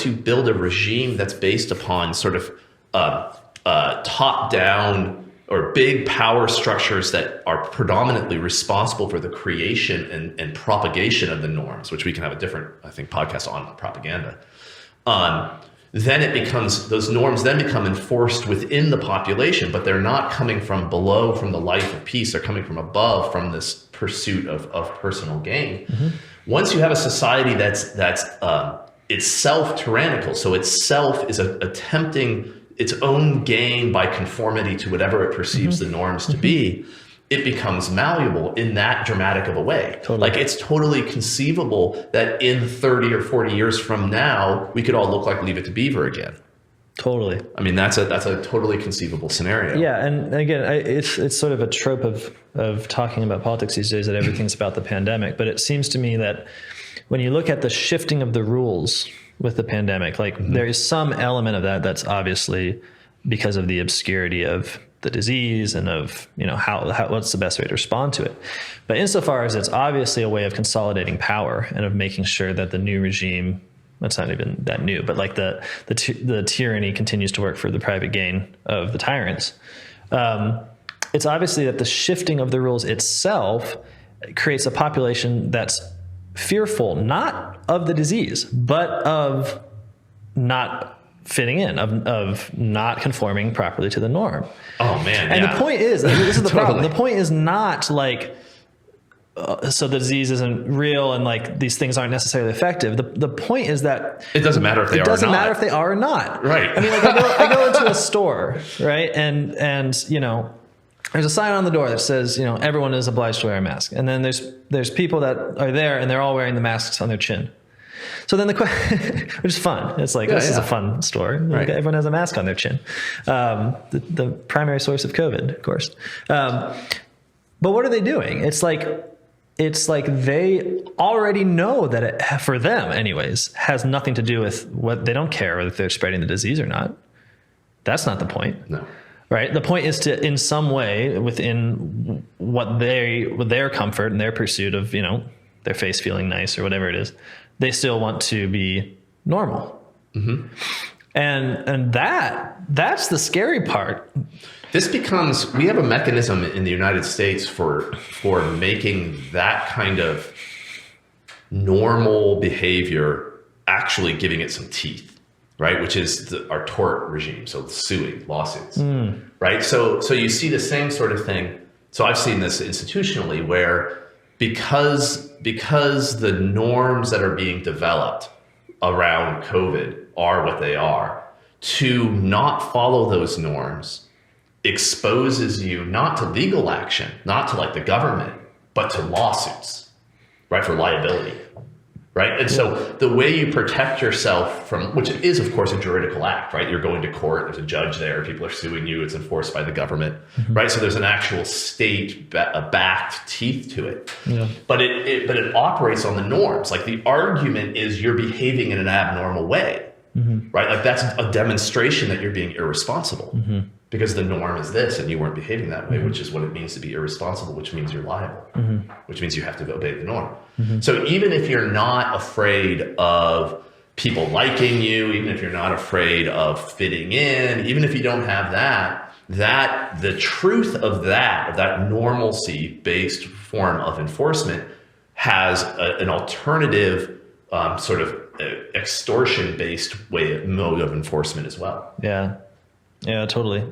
you build a regime that's based upon sort of top down or big power structures that are predominantly responsible for the creation and propagation of the norms, which we can have a different, I think, podcast on propaganda. Then it becomes, those norms then become enforced within the population, but they're not coming from below, from the life of peace. They're coming from above, from this pursuit of personal gain. Mm-hmm. Once you have a society that's itself tyrannical, so itself is attempting its own gain by conformity to whatever it perceives the norms to be, it becomes malleable in that dramatic of a way. Totally. Like, it's totally conceivable that in 30 or 40 years from now, we could all look like Leave It to Beaver again. Totally. I mean, that's a totally conceivable scenario. Yeah, and again, it's sort of a trope of talking about politics these days that everything's about the pandemic, but it seems to me that when you look at the shifting of the rules with the pandemic, there is some element of that that's obviously because of the obscurity of the disease and of how what's the best way to respond to it. But insofar as it's obviously a way of consolidating power and of making sure that the new regime, that's not even that new, but like the tyranny continues to work for the private gain of the tyrants. It's obviously that the shifting of the rules itself creates a population that's fearful, not of the disease, but of not fitting in, of not conforming properly to the norm. Oh man! And the point is, this is the problem. The point is not like, so the disease isn't real and like these things aren't necessarily effective. The point is that it doesn't matter if they are or not. It doesn't matter if they are or not. Right. I mean, like I go into a store, right, and there's a sign on the door that says, everyone is obliged to wear a mask. And then there's people that are there and they're all wearing the masks on their chin. So then which is fun. It's like, this is a fun store. Right. Everyone has a mask on their chin. The primary source of COVID, of course. But what are they doing? It's like they already know that it, for them anyways, has nothing to do with what, they don't care whether they're spreading the disease or not. That's not the point. No. Right. The point is to, in some way, within their comfort and their pursuit of, their face feeling nice or whatever it is, they still want to be normal. Mm-hmm. And that's the scary part. We have a mechanism in the United States for making that kind of normal behavior actually giving it some teeth. Right, which is our tort regime, so suing, lawsuits, right? So you see the same sort of thing. So I've seen this institutionally where because the norms that are being developed around COVID are what they are, to not follow those norms exposes you not to legal action, not to like the government, but to lawsuits, right? For liability, right? And so the way you protect yourself from, which is of course a juridical act, right? You're going to court, there's a judge there, people are suing you, it's enforced by the government, right? So there's an actual state backed teeth to it. But it operates on the norms. Like the argument is you're behaving in an abnormal way. Right? Like that's a demonstration that you're being irresponsible because the norm is this and you weren't behaving that way, which is what it means to be irresponsible, which means you're liable, which means you have to obey the norm. So even if you're not afraid of people liking you, even if you're not afraid of fitting in, even if you don't have that the truth of that normalcy based form of enforcement has an alternative sort of extortion-based mode of enforcement as well. Yeah, totally.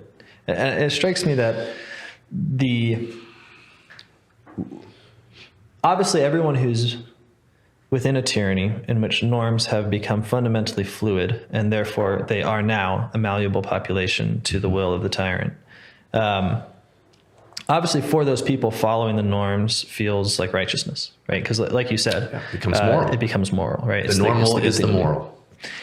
And it strikes me that obviously everyone who's within a tyranny in which norms have become fundamentally fluid and therefore they are now a malleable population to the will of the tyrant. Obviously, for those people, following the norms feels like righteousness, right? Because, like you said, it becomes moral. It becomes moral, right? The normal is the moral.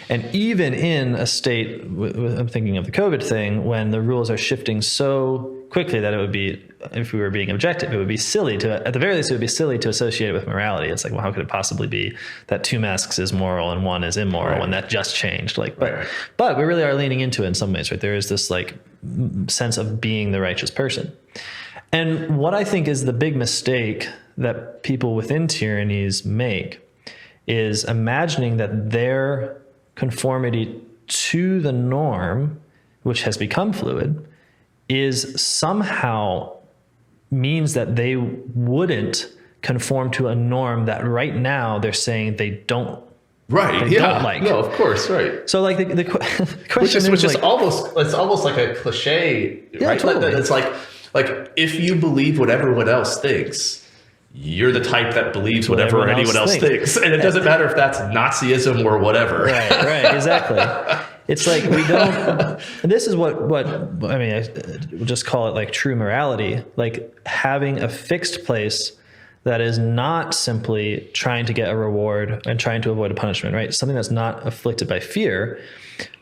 And even in a state, I'm thinking of the COVID thing, when the rules are shifting so quickly that it would be, if we were being objective, it would be silly to, at the very least, it would be silly to associate it with morality. It's like, well, how could it possibly be that 2 masks is moral and 1 is immoral when that just changed? Like, but we really are leaning into it in some ways, right? There is this like sense of being the righteous person. And what I think is the big mistake that people within tyrannies make is imagining that their conformity to the norm, which has become fluid, is somehow means that they wouldn't conform to a norm that right now they're saying they don't. Right. Don't like. No, of course. Right. So like the question which is like, almost like a cliche, right? Totally. It's like if you believe what everyone else thinks, you're the type that believes whatever anyone else thinks. And it doesn't matter if that's Nazism or whatever. Right, exactly. It's like we don't, and this is what I mean, we'll just call it like true morality, like having a fixed place that is not simply trying to get a reward and trying to avoid a punishment, right? Something that's not afflicted by fear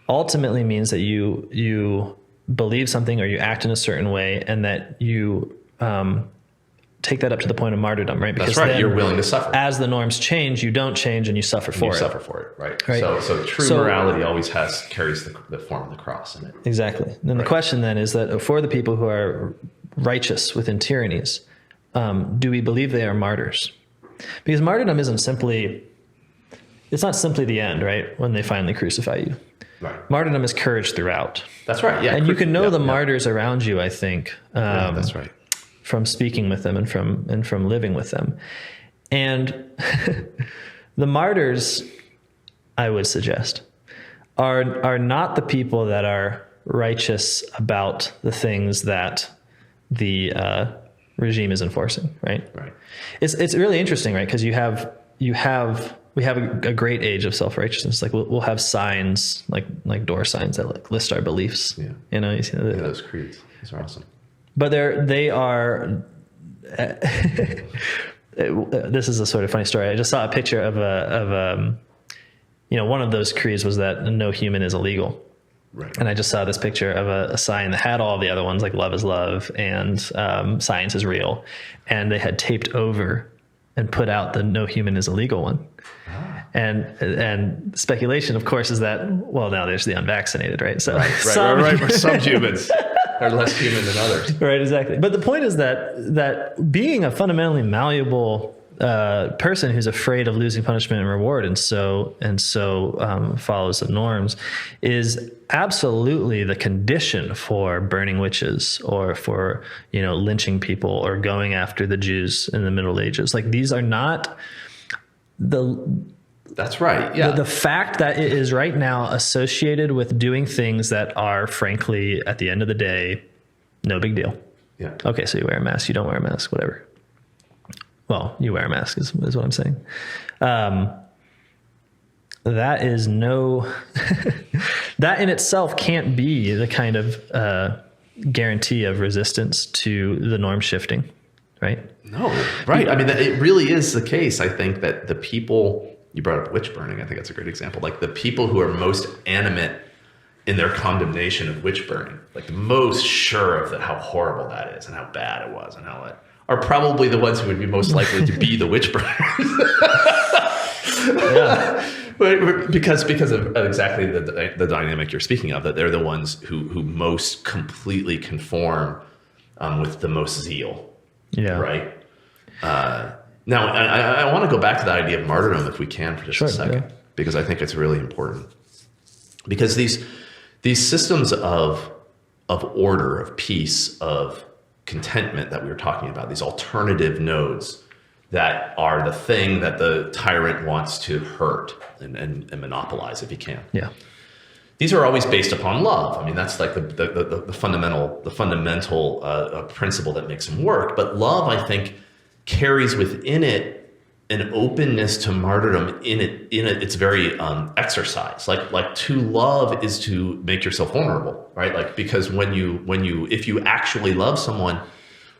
ultimately means that you believe something or you act in a certain way and that you take that up to the point of martyrdom, right? Because that's right. You're willing to suffer. As the norms change, you don't change and you suffer for it. You suffer for it, right? So true morality always carries the form of the cross in it. Exactly. And then the question then is that for the people who are righteous within tyrannies, do we believe they are martyrs? Because martyrdom isn't simply, it's not simply the end, right? When they finally crucify you. Right. Martyrdom is courage throughout. That's right. Yeah. And you can know the martyrs around you, I think. That's right. From speaking with them and from living with them. And the martyrs, I would suggest, are not the people that are righteous about the things that the regime is enforcing, right? Right. It's really interesting, right? Because we have a great age of self-righteousness. Like we'll have signs, like door signs that like list our beliefs. Yeah. You know, you see those creeds. Those are awesome. But they are. This is a sort of funny story. I just saw a picture of one of those creeds was that no human is illegal. Right. And I just saw this picture of a sign that had all of the other ones, like love is love and science is real, and they had taped over and put out the no human is illegal one. Ah. And speculation, of course, is that now there's the unvaccinated, right? So right. For some humans. Are less human than others. Right, exactly. But the point is that being a fundamentally malleable person who's afraid of losing punishment and reward and so follows the norms is absolutely the condition for burning witches or for lynching people or going after the Jews in the Middle Ages. Like these are not That's right. Yeah. The fact that it is right now associated with doing things that are, frankly, at the end of the day, no big deal. Yeah. Okay, so you wear a mask, you don't wear a mask, whatever. Well, you wear a mask is what I'm saying. that is that in itself can't be the kind of guarantee of resistance to the norm shifting, right? No, right. I mean, it really is the case. I think that the people, you brought up witch burning, I think that's a great example. Like the people who are most animate in their condemnation of witch burning, like the most sure of how horrible that is and how bad it was and how it, are probably the ones who would be most likely to be the witch burners. Yeah. But because of exactly the dynamic you're speaking of, that they're the ones who most completely conform with the most zeal. Yeah. Right. Now, I want to go back to the idea of martyrdom if we can for just a second, because I think it's really important. Because these systems of order, of peace, of contentment that we were talking about, these alternative nodes that are the thing that the tyrant wants to hurt and monopolize if he can. Yeah. These are always based upon love. I mean, that's like the fundamental principle that makes them work. But love, I think, carries within it an openness to martyrdom in its very exercise. Like to love is to make yourself vulnerable, right? Like, because if you actually love someone,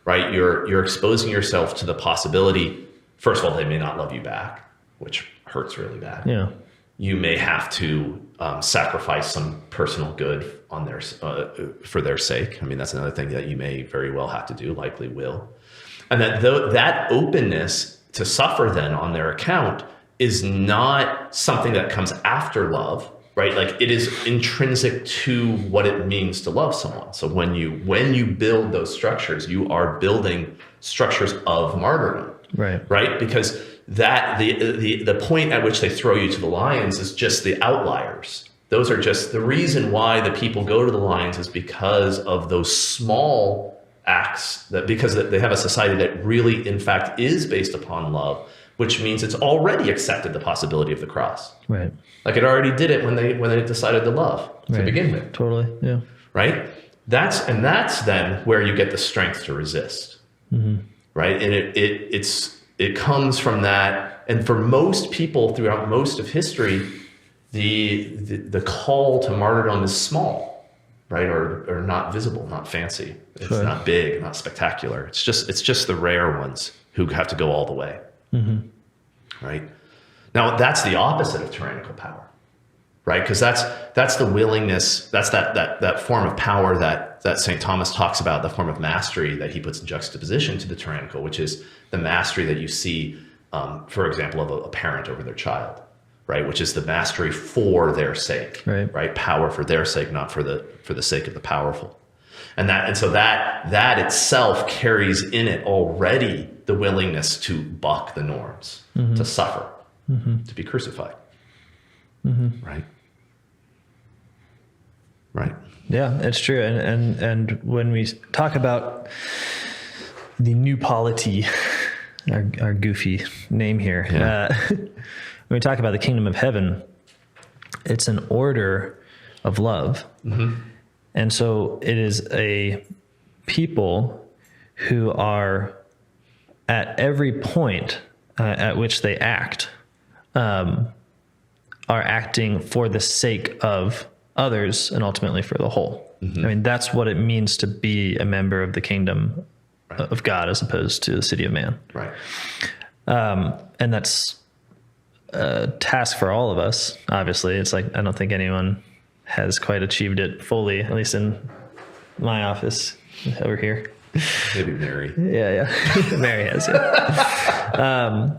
right, you're exposing yourself to the possibility. First of all, they may not love you back, which hurts really bad. Yeah. You may have to sacrifice some personal good on for their sake. I mean, that's another thing that you may very well have to do, likely will. And that openness to suffer then on their account is not something that comes after love, right? Like, it is intrinsic to what it means to love someone. So when you build those structures, you are building structures of martyrdom, right? Because that the point at which they throw you to the lions is just the outliers. Those are just the reason why the people go to the lions, is because of those small acts, because they have a society that really, in fact, is based upon love, which means it's already accepted the possibility of the cross. Right. Like, it already did it when they decided to love to begin with. Totally. Yeah. Right. That's then where you get the strength to resist. Mm-hmm. Right. And it comes from that. And for most people throughout most of history, the call to martyrdom is small. Right, or not visible, not fancy. It's not big, not spectacular. It's just the rare ones who have to go all the way. Mm-hmm. Right. Now, that's the opposite of tyrannical power, right? Because that's the willingness. That's that form of power that St. Thomas talks about, the form of mastery that he puts in juxtaposition to the tyrannical, which is the mastery that you see, for example, of a parent over their child. Right, which is the mastery for their sake, right? Power for their sake, not for the sake of the powerful, and so that itself carries in it already the willingness to buck the norms, mm-hmm. to suffer, mm-hmm. to be crucified, mm-hmm. right. Yeah, it's true, and when we talk about the new polity, our goofy name here. Yeah. When we talk about the kingdom of heaven, it's an order of love. Mm-hmm. And so it is a people who are at every point at which they act, are acting for the sake of others and ultimately for the whole. Mm-hmm. I mean, that's what it means to be a member of the kingdom of God as opposed to the city of man. Right. And that's a task for all of us. Obviously, it's like, I don't think anyone has quite achieved it fully, at least in my office over here. Maybe Mary. Yeah. Mary has, yeah.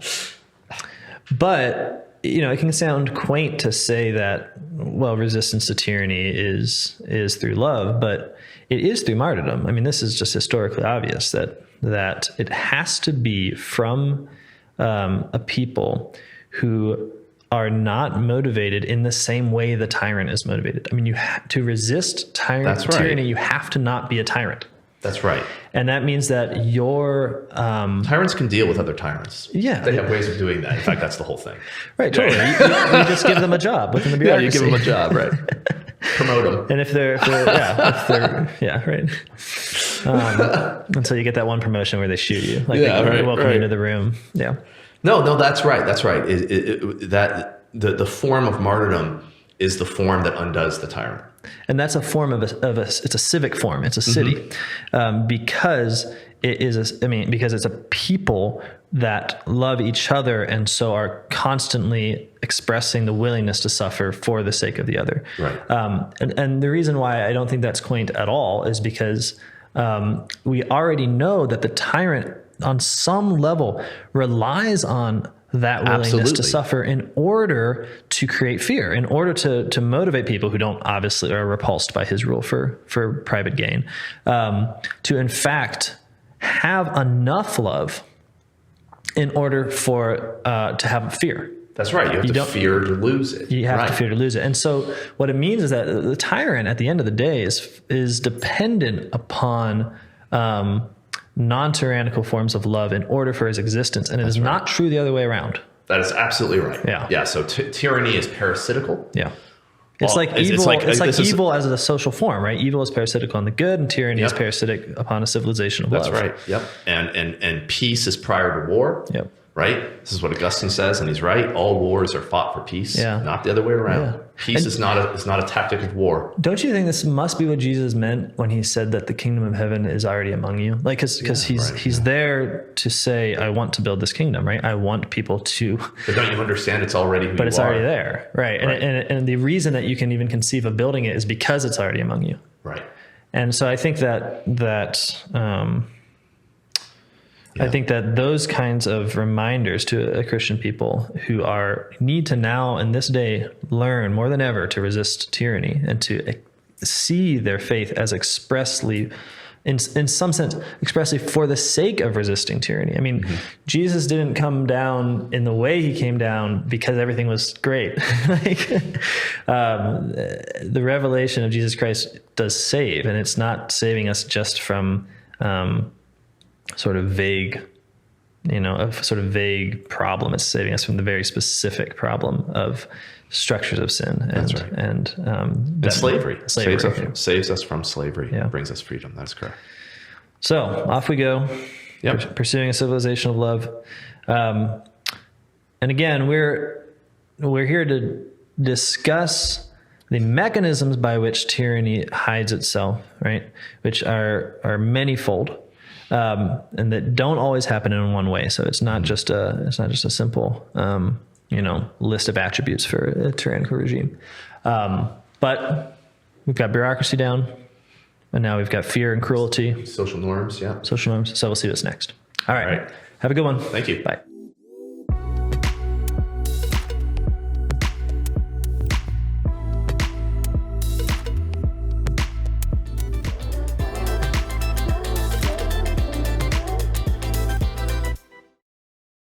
But, it can sound quaint to say that, well, resistance to tyranny is through love, but it is through martyrdom. I mean, this is just historically obvious that it has to be from a people who are not motivated in the same way the tyrant is motivated. I mean, to resist tyranny, you have to not be a tyrant. That's right. And that means that your... tyrants can deal with other tyrants. Yeah. They have ways of doing that. In fact, that's the whole thing. Right, totally. You just give them a job within the bureaucracy. Yeah, you give them a job, right. Promote them. And if they're right. Until you get that one promotion where they shoot you. Like they welcome you into the room. Yeah. No, that's right. That's right. the form of martyrdom is the form that undoes the tyrant. And that's a form it's a civic form. It's a city, because it is, because it's a people that love each other and so are constantly expressing the willingness to suffer for the sake of the other. Right. And the reason why I don't think that's quaint at all is because we already know that the tyrant on some level relies on that willingness to suffer in order to create fear, in order to motivate people who don't obviously are repulsed by his rule for private gain, to in fact have enough love in order for to have fear. That's right. You have to fear to lose it. You have to fear to lose it. And so what it means is that the tyrant at the end of the day is dependent upon non-tyrannical forms of love in order for his existence. And it is not true the other way around. That is absolutely right. Yeah. Yeah. So tyranny is parasitical. Yeah. It's like evil. It's like evil as a social form, right? Evil is parasitical on the good, and tyranny is parasitic upon a civilization of love. That's right. Yep. And peace is prior to war. Yep. Right? This is what Augustine says, and he's right. All wars are fought for peace, not the other way around. Yeah. Peace is not a tactic of war. Don't you think this must be what Jesus meant when he said that the kingdom of heaven is already among you? Like, because he's there to say, I want to build this kingdom, right? I want people to. But don't you understand it's already who But you it's are? already there, right? And the reason that you can even conceive of building it is because it's already among you. Right. And so I think I think that those kinds of reminders to a Christian people who need to now in this day learn more than ever to resist tyranny and to see their faith as expressly, in some sense, expressly for the sake of resisting tyranny. I mean, Jesus didn't come down in the way he came down because everything was great. The revelation of Jesus Christ does save, and it's not saving us just from sort of vague, a sort of vague problem. It's saving us from the very specific problem of structures of sin and slavery. Saves us from slavery. Yeah. Brings us freedom. That's correct. So off we go. Yep. Pursuing a civilization of love. And again, we're here to discuss the mechanisms by which tyranny hides itself, right? Which are manifold. And that don't always happen in one way. So it's not just a simple, list of attributes for a tyrannical regime. But we've got bureaucracy down, and now we've got fear and cruelty. Social norms. Yeah. Social norms. So we'll see what's next. All right. Have a good one. Thank you. Bye.